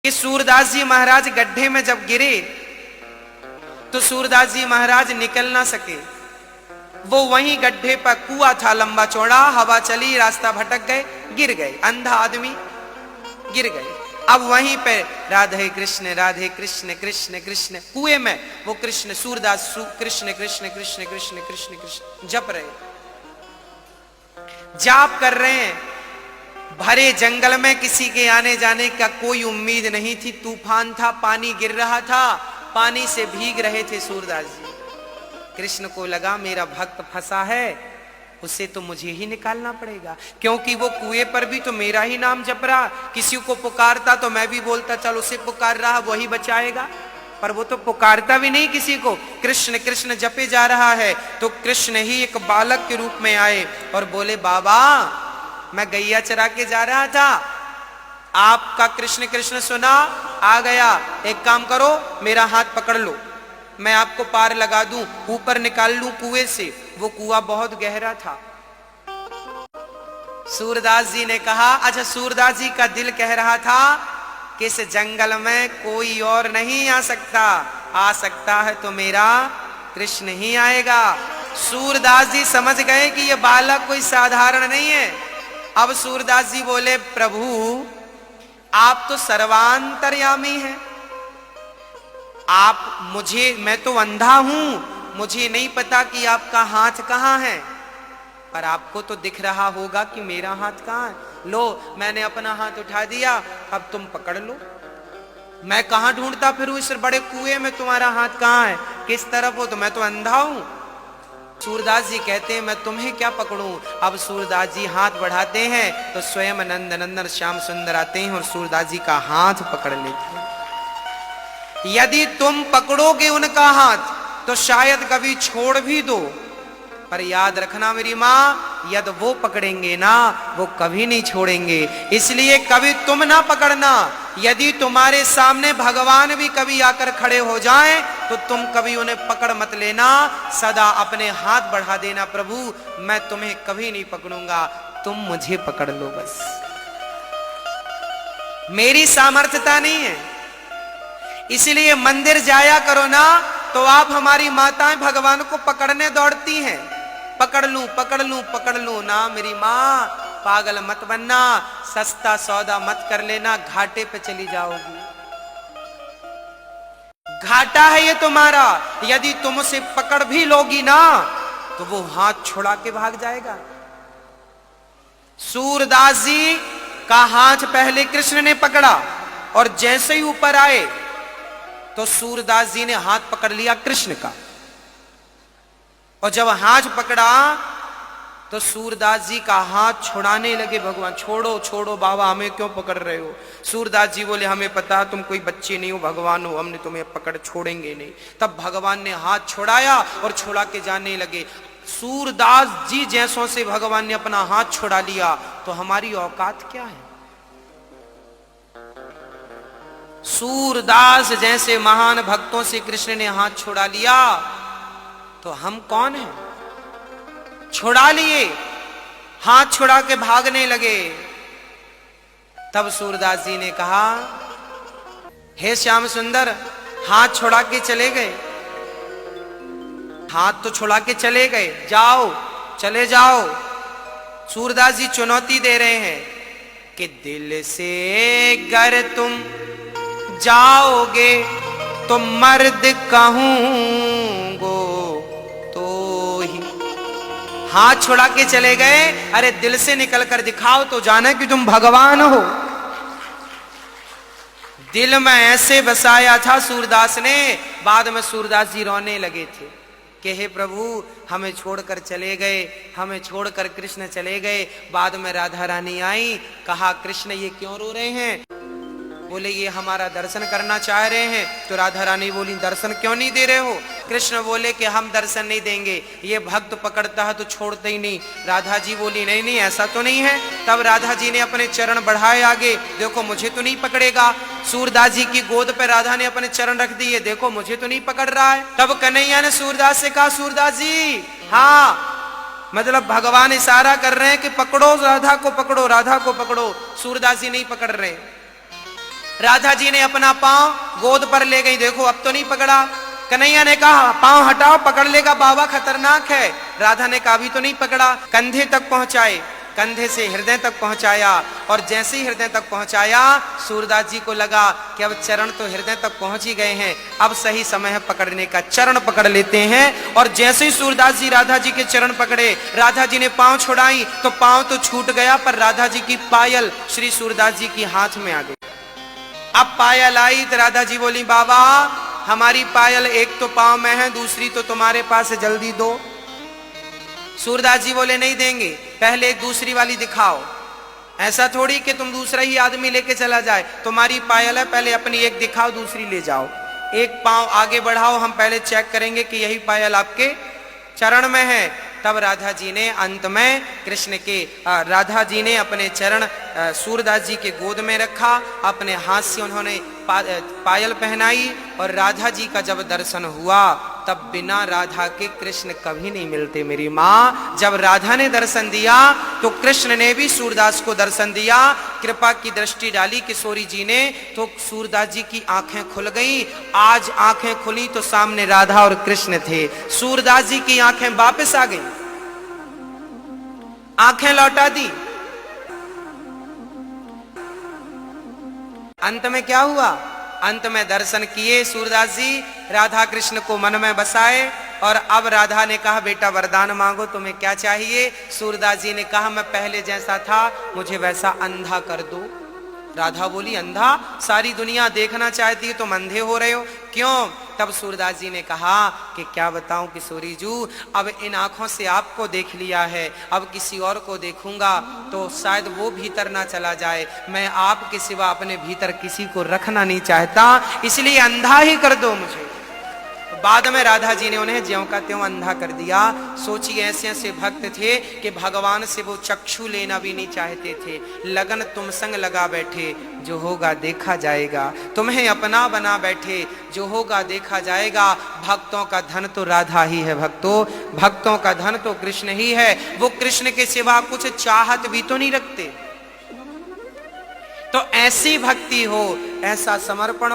कि सूरदास जी महाराज गड्ढे में जब गिरे तो सूरदास जी महाराज निकल ना सके। वो वहीं गड्ढे पर कुआं था लंबा चौड़ा, हवा चली, रास्ता भटक गए, गिर गए, अंधा आदमी गिर गए। अब वहीं पे राधे कृष्ण कृष्ण कृष्ण कुएं में वो कृष्ण सूरदास कृष्ण कृष्ण कृष्ण कृष्ण कृष्ण कृष्ण जप रहे, जाप कर रहे हैं। भरे जंगल में किसी के आने जाने का कोई उम्मीद नहीं थी। तूफान था, पानी गिर रहा था, पानी से भीग रहे थे सूरदास जी। कृष्ण को लगा मेरा भक्त फंसा है, उसे तो मुझे ही निकालना पड़ेगा, क्योंकि वो कुएं पर भी तो मेरा ही नाम जप रहा, किसी को पुकारता तो मैं भी बोलता चल उसे पुकार रहा, वही बचाएगा, पर वो तो पुकारता भी नहीं किसी को। कृष्ण कृष्ण जपे जा रहा है तो कृष्ण ही एक बालक के रूप में आए और बोले बाबा मैं गैया चरा के जा रहा था, आपका कृष्ण कृष्ण सुना, आ गया, एक काम करो मेरा हाथ पकड़ लो, मैं आपको पार लगा दूं, ऊपर निकाल लूं कुएं से। वो कुआं बहुत गहरा था। सूरदास जी ने कहा, अच्छा सूरदास जी का दिल कह रहा था कि इस जंगल में कोई और नहीं आ सकता है तो मेरा कृष्ण ही आएगा। सूरदास जी समझ गए कि ये बालक कोई साधारण नहीं है। अब सूरदास जी बोले प्रभु आप तो सर्वांतर्यामी हैं, आप मैं तो अंधा हूं, मुझे नहीं पता कि आपका हाथ कहां है, पर आपको तो दिख रहा होगा कि मेरा हाथ कहां है। लो मैंने अपना हाथ उठा दिया, अब तुम पकड़ लो। मैं कहां ढूंढता फिरूं इस बड़े कुएं में, तुम्हारा हाथ कहां है, किस तरफ हो, तो मैं तो अंधा हूं। सूरदास जी कहते हैं मैं तुम्हें क्या पकड़ूं। अब सूरदास जी हाथ बढ़ाते हैं तो स्वयं नंद नंदन श्याम सुंदर आते हैं और सूरदास जी का हाथ पकड़ लेते हैं। यदि तुम पकड़ोगे उनका हाथ तो शायद कभी छोड़ भी दो, पर याद रखना मेरी माँ, यदि वो पकड़ेंगे ना वो कभी नहीं छोड़ेंगे, इसलिए कभी तुम ना पकड़ना। यदि तुम्हारे सामने भगवान भी कभी आकर खड़े हो जाएं तो तुम कभी उन्हें पकड़ मत लेना, सदा अपने हाथ बढ़ा देना, प्रभु मैं तुम्हें कभी नहीं पकड़ूंगा, तुम मुझे पकड़ लो बस। मेरी सामर्थ्यता नहीं है, इसलिए मंदिर जाया करो ना तो आप हमारी माताएं भगवान को पकड़ने दौड़ती हैं, पकड़ लूं पकड़ लूं पकड़ लूं ना मेरी मां, पागल मत बनना, सस्ता सौदा मत कर लेना, घाटे पे चली जाओगी। घाटा है ये तुम्हारा, यदि तुम उसे पकड़ भी लोगी ना तो वो हाथ छुड़ा के भाग जाएगा। सूरदास जी का हाथ पहले कृष्ण ने पकड़ा और जैसे ही ऊपर आए तो सूरदास जी ने हाथ पकड़ लिया कृष्ण का, और जब हाथ पकड़ा तो सूरदास जी का हाथ छुड़ाने लगे भगवान। छोड़ो छोड़ो बाबा, हमें क्यों पकड़ रहे हो। सूरदास जी बोले हमें पता तुम कोई बच्चे नहीं हो, भगवान हो, हमने तुम्हें पकड़ छोड़ेंगे नहीं। तब भगवान ने हाथ छुड़ाया और छुड़ा के जाने लगे। सूरदास जी जैसों से भगवान ने अपना हाथ छुड़ा लिया तो हमारी औकात क्या है। सूरदास जैसे महान भक्तों से कृष्ण ने हाथ छुड़ा लिया तो हम कौन हैं। छुड़ा लिए, हाथ छुड़ा के भागने लगे। तब सूरदास जी ने कहा हे श्याम सुंदर, हाथ छुड़ा के चले गए, हाथ तो छुड़ा के चले गए, जाओ चले जाओ। सूरदास जी चुनौती दे रहे हैं कि दिल से अगर तुम जाओगे तो मर्द कहूंगो तो ही। हाथ छुड़ा के चले गए, अरे दिल से निकल कर दिखाओ तो जाने कि तुम भगवान हो। दिल में ऐसे बसाया था सूरदास ने, बाद में सूरदास जी रोने लगे थे कि हे प्रभु हमें छोड़कर चले गए, हमें छोड़कर कृष्ण चले गए। बाद में राधा रानी आई, कहा कृष्ण ये क्यों रो रहे हैं। बोले ये हमारा दर्शन करना चाह रहे हैं। तो राधा रानी बोली दर्शन क्यों नहीं दे रहे हो। कृष्ण बोले कि हम दर्शन नहीं देंगे, ये भक्त पकड़ता है तो छोड़ते ही नहीं। राधा जी बोली नहीं नहीं ऐसा तो नहीं है। तब राधा जी ने अपने चरण बढ़ाए आगे, देखो मुझे तो नहीं पकड़ेगा। सूरदास जी की गोद पर राधा ने अपने चरण रख दिए, देखो मुझे तो नहीं पकड़ रहा है। तब कन्हैया ने सूरदास से कहा सूरदास जी, हाँ मतलब भगवान इशारा कर रहे हैं कि पकड़ो राधा को, पकड़ो राधा को पकड़ो। सूरदास जी नहीं पकड़ रहे। राधा जी ने अपना पांव गोद पर ले गई, देखो अब तो नहीं पकड़ा। कन्हैया ने कहा पांव हटाओ, पकड़ लेगा बाबा, खतरनाक है। राधा ने कहा अभी तो नहीं पकड़ा। कंधे तक पहुंचाए, कंधे से हृदय तक पहुंचाया, और जैसे ही हृदय तक पहुंचाया सूरदास जी को लगा कि अब चरण तो हृदय तक पहुंच ही गए हैं, अब सही समय है पकड़ने का, चरण पकड़ लेते हैं। और जैसे ही सूरदास जी राधा जी के चरण पकड़े, राधा जी ने पांव छुड़ाई तो पांव तो छूट गया, पर राधा जी की पायल श्री सूरदास जी की हाथ में आ गई। अब पायल आई तो राधा जी बोली बाबा हमारी पायल एक तो पांव में है, दूसरी तो तुम्हारे पास है, जल्दी दो। सूरदास जी बोले नहीं देंगे, पहले एक दूसरी वाली दिखाओ। ऐसा थोड़ी कि तुम दूसरा ही आदमी लेके चला जाए, तुम्हारी पायल है, पहले अपनी एक दिखाओ, दूसरी ले जाओ। एक पांव आगे बढ़ाओ, हम पहले चेक करेंगे कि यही पायल आपके चरण में है। तब राधा जी ने अंत में कृष्ण के राधा जी ने अपने चरण सूरदास जी के गोद में रखा, अपने हाथ से उन्होंने पायल पहनाई, और राधा जी का जब दर्शन हुआ तब बिना राधा के कृष्ण कभी नहीं मिलते मेरी माँ। जब राधा ने दर्शन दिया तो कृष्ण ने भी सूरदास को दर्शन दिया, कृपा की दृष्टि डाली किशोरी जी ने, तो सूरदास जी की आंखें खुल गई। आज आंखें खुली तो सामने राधा और कृष्ण थे। सूरदास जी की आंखें वापस आ गई, आंखें लौटा दी। अंत में क्या हुआ? अंत में दर्शन किए सूरदास जी, राधा कृष्ण को मन में बसाए, और अब राधा ने कहा बेटा वरदान मांगो, तुम्हें क्या चाहिए? सूरदास जी ने कहा मैं पहले जैसा था मुझे वैसा अंधा कर दो। राधा बोली अंधा? सारी दुनिया देखना चाहती है, तुम अंधे हो रहे हो, क्यों? तब सूरदास जी ने कहा कि क्या बताऊं किशोरी जू, अब इन आंखों से आपको देख लिया है, अब किसी और को देखूंगा तो शायद वो भीतर ना चला जाए। मैं आपके सिवा अपने भीतर किसी को रखना नहीं चाहता, इसलिए अंधा ही कर दो मुझे। बाद में राधा जी ने उन्हें ज्यों का त्यों अंधा कर दिया। सोचिए ऐसे ऐसे भक्त थे कि भगवान से वो चक्षु लेना भी नहीं चाहते थे। लगन तुम संग लगा बैठे, जो होगा देखा जाएगा, तुम्हें अपना बना बैठे, जो होगा देखा जाएगा। भक्तों का धन तो राधा ही है भक्तों, भक्तों का धन तो कृष्ण ही है। वो कृष्ण के सिवा कुछ चाहत भी तो नहीं रखते। तो ऐसी भक्ति हो, ऐसा समर्पण